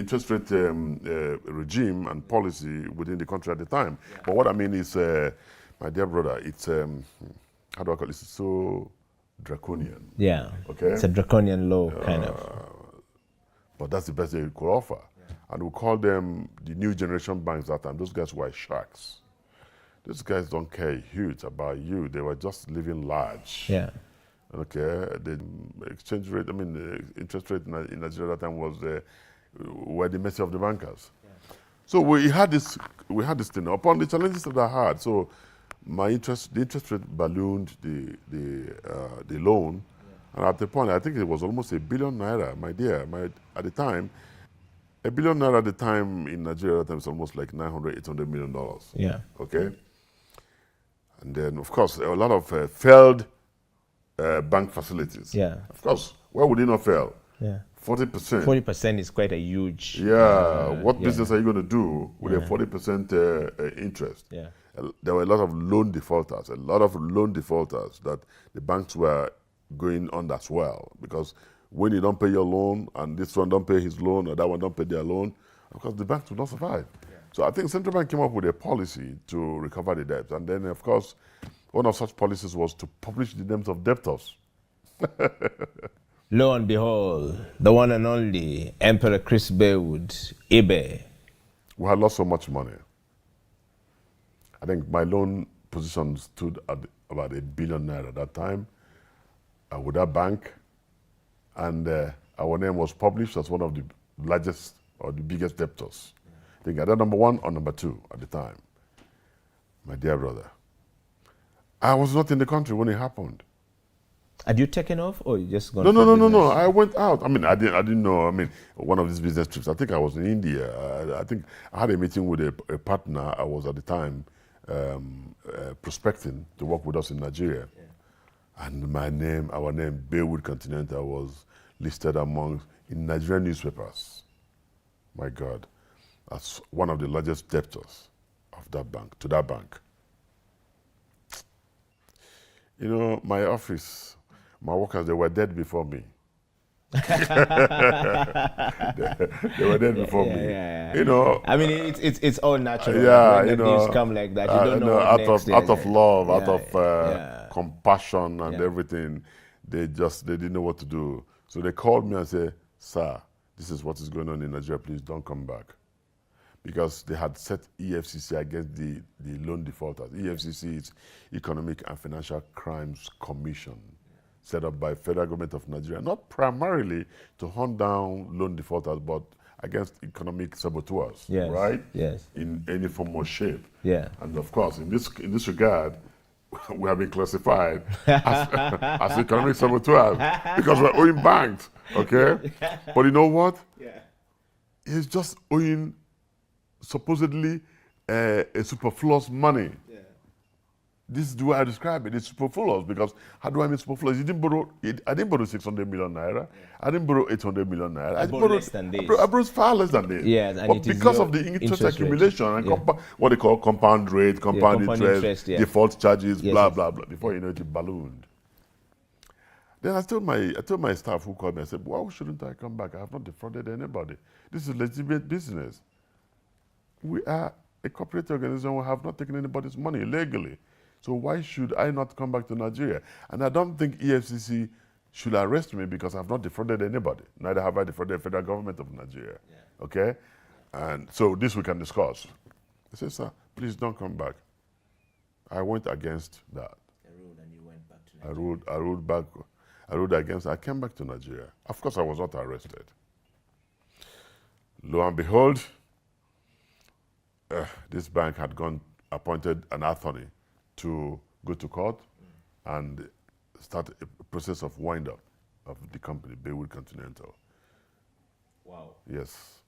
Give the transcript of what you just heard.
interest rate regime and policy within the country at the time. Yeah. But what I mean is, my dear brother, it's, how do I call it? It's so draconian. Yeah. Okay? It's a draconian law, kind of. But that's the best they could offer. Yeah. And we call them the new generation banks that time. Those guys were sharks. Those guys don't care a huge about you. They were just living large. Yeah. Okay, the exchange rate, the interest rate in Nigeria at that time was were the mercy of the bankers. Yeah. So we had this thing. Upon the challenges that I had, so the interest rate ballooned the loan, yeah. And at the point, I think it was almost ₦1 billion, my dear. At the time, ₦1 billion at the time in Nigeria at the time was almost like $900–800 million. Yeah. Okay. And then, of course, a lot of failed bank facilities. Yeah. Of course, why would it not fail? Yeah. 40%. 40% is quite a huge. Yeah. What business are you going to do with a 40% interest? Yeah. There were a lot of loan defaulters, that the banks were going on as well. Because when you don't pay your loan, and this one don't pay his loan, or that one don't pay their loan, of course, the banks will not survive. Yeah. So I think Central Bank came up with a policy to recover the debt. And then, of course, one of such policies was to publish the names of debtors. Lo and behold, the one and only Emperor Chris Baywood, eBay. We had lost so much money. I think my loan position stood at about ₦1 billion at that time with that bank. And our name was published as one of the largest or the biggest debtors. Yeah. I think either number 1 or number 2 at the time. My dear brother, I was not in the country when it happened. Had you taken off, or you just gone? No. I went out. I didn't know. One of these business trips. I think I was in India. I think I had a meeting with a partner. I was at the time prospecting to work with us in Nigeria, and our name, Baywood Continental, was listed in Nigerian newspapers. My God, as one of the largest debtors of that bank to that bank. You know, my office, my workers, they were dead before me. they were dead before me. Yeah. You know, it's all natural. Yeah, when the news come like that, you don't know. Out next of love, out of compassion and everything, they didn't know what to do. So they called me and said, "Sir, this is what is going on in Nigeria. Please don't come back." Because they had set EFCC against the loan defaulters. EFCC is Economic and Financial Crimes Commission, set up by federal government of Nigeria, not primarily to hunt down loan defaulters, but against economic saboteurs, right? Yes. In any form or shape. Yeah. And of course, in this regard, we have been classified as economic saboteurs because we're owing banks, okay? But you know what? Yeah. It's just owing supposedly a superfluous money. Yeah. This is the way I describe it. It's superfluous because how do I mean superfluous? I didn't borrow '600 million naira. Yeah. I didn't borrow '800 million naira. I borrowed less than this. I borrowed far less than this. Yes, and but because of the interest accumulation and what they call compound rate, compound interest, default charges, blah blah blah. Before you know it ballooned. Then I told my staff who called me, I said, "Why shouldn't I come back? I have not defrauded anybody. This is legitimate business. We are a corporate organization. We have not taken anybody's money legally. So why should I not come back to Nigeria? And I don't think EFCC should arrest me because I have not defrauded anybody. Neither have I defrauded the federal government of Nigeria. Yeah. Okay? And so this we can discuss." I said, "Sir, please don't come back." I went against that. The rule, and you went back to Nigeria. I ruled against. I came back to Nigeria. Of course, I was not arrested. Lo and behold, this bank had appointed an attorney to go to court and start a process of wind-up of the company, Baywood Continental. Wow. Yes.